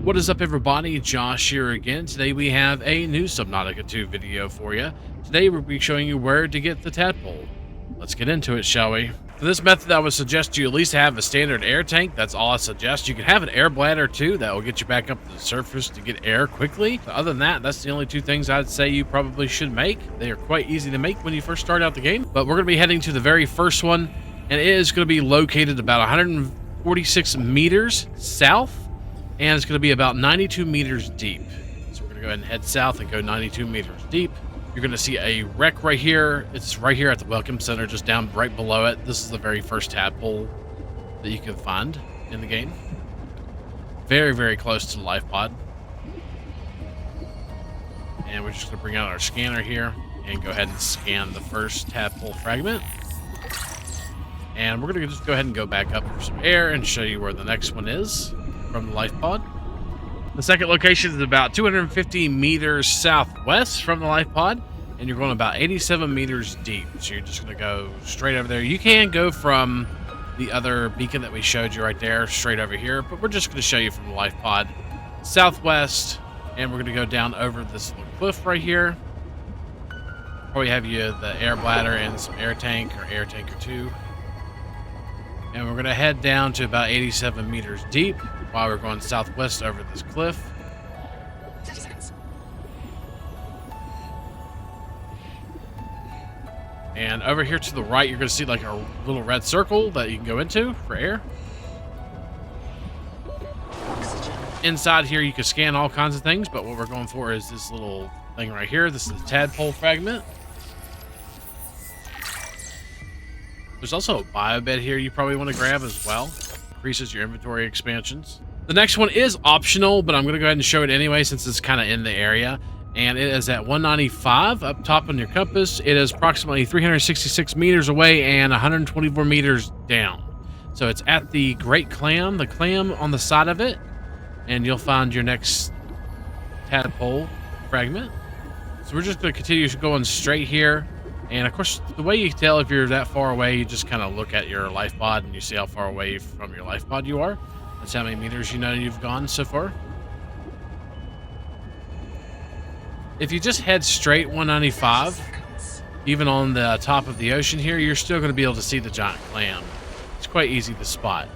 What is up, everybody? Josh here again. Today we have a new Subnautica 2 video for you. Today we'll be showing you where to get the tadpole. Let's get into it, shall we? For this method, I would suggest you at least have a standard air tank. That's all I suggest. You can have an air bladder too. That will get you back up to the surface to get air quickly. But other than that, that's the only two things I'd say you probably should make. They are quite easy to make when you first start out the game. But we're going to be heading to the very first one, and it is going to be located about 146 meters south. And it's going to be about 92 meters deep. So we're going to go ahead and head south and go 92 meters deep. You're going to see a wreck right here. It's right here at the Welcome Center, just down right below it. This is the very first tadpole that you can find in the game. Very, very close to the life pod. And we're just going to bring out our scanner here and go ahead and scan the first tadpole fragment. And we're going to just go ahead and go back up for some air and show you where the next one is from the life pod. The second location is about 250 meters southwest from the life pod, and you're going about 87 meters deep. So you're just going to go straight over there. You can go from the other beacon that we showed you right there straight over here, but we're just going to show you from the life pod southwest, and we're going to go down over this little cliff right here. Probably have you the air bladder and some air tank or air tank or two. And we're going to head down to about 87 meters deep while we're going southwest over this cliff. And over here to the right, you're going to see like a little red circle that you can go into for air. Inside here, you can scan all kinds of things, but what we're going for is this little thing right here. This is the tadpole fragment. There's also a bio bed here you probably want to grab as well. Increases your inventory expansions. The next one is optional, but I'm going to go ahead and show it anyway since it's kind of in the area. And it is at 195 up top on your compass. It is approximately 366 meters away and 124 meters down. So it's at the Great Clam, the clam on the side of it. And you'll find your next tadpole fragment. So we're just going to continue going straight here. And of course, the way you can tell if you're that far away, you just kind of look at your life pod and you see how far away from your life pod you are. That's how many meters you know you've gone so far. If you just head straight 195, even on the top of the ocean here, you're still going to be able to see the giant clam. It's quite easy to spot.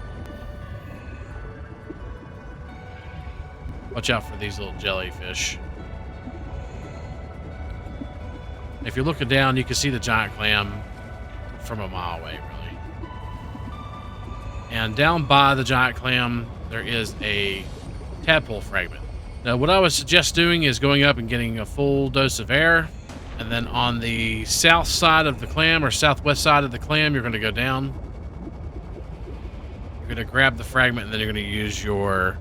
Watch out for these little jellyfish. If you're looking down, you can see the giant clam from a mile away, really. And down by the giant clam, there is a tadpole fragment. Now, what I would suggest doing is going up and getting a full dose of air. And then on the south side of the clam, or southwest side of the clam, you're going to go down. You're going to grab the fragment, and then you're going to use your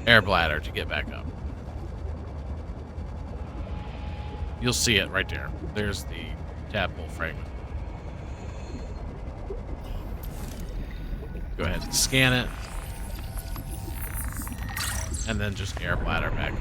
air bladder to get back up. You'll see it right there. There's the tadpole fragment. Go ahead and scan it. And then just air bladder back up.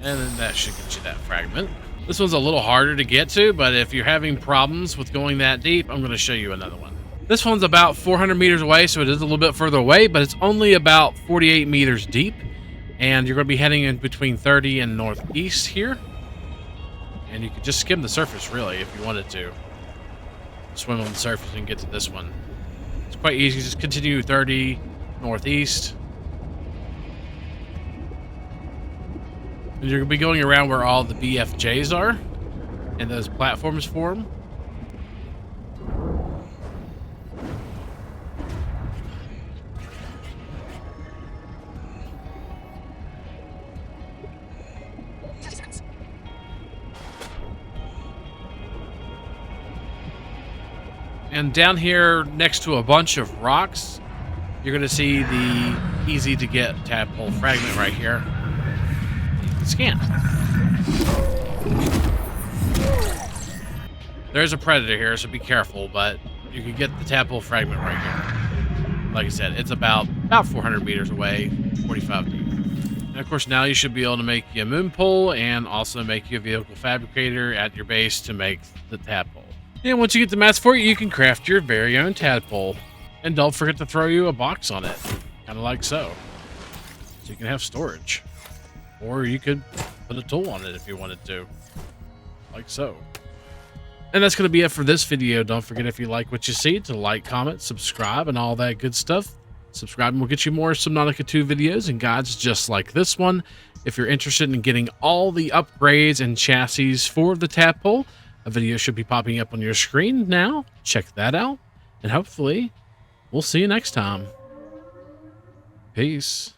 And then that should get you that fragment. This one's a little harder to get to, but if you're having problems with going that deep, I'm going to show you another one. This one's about 400 meters away, so it is a little bit further away, but it's only about 48 meters deep. And you're going to be heading in between 30 and northeast here. And you could just skim the surface, really, if you wanted to. Swim on the surface and get to this one. It's quite easy. Just continue 30 northeast. And you're going to be going around where all the BFJs are. And those platforms form. And down here, next to a bunch of rocks, you're going to see the easy to get tadpole fragment right here. Scan. There's a predator here, so be careful, but you can get the tadpole fragment right here. Like I said, it's about 400 meters away, 45 deep. And of course, now you should be able to make you a Moonpool and also make you a vehicle fabricator at your base to make the tadpole. And once you get the mats for it, you can craft your very own tadpole. And don't forget to throw you a box on it, kind of like so. So you can have storage. Or you could put a tool on it if you wanted to, like so. And that's going to be it for this video. Don't forget, if you like what you see, to like, comment, subscribe, and all that good stuff. Subscribing will get you more Subnautica 2 videos and guides just like this one. If you're interested in getting all the upgrades and chassis for the Tadpole, a video should be popping up on your screen now. Check that out. And hopefully, we'll see you next time. Peace.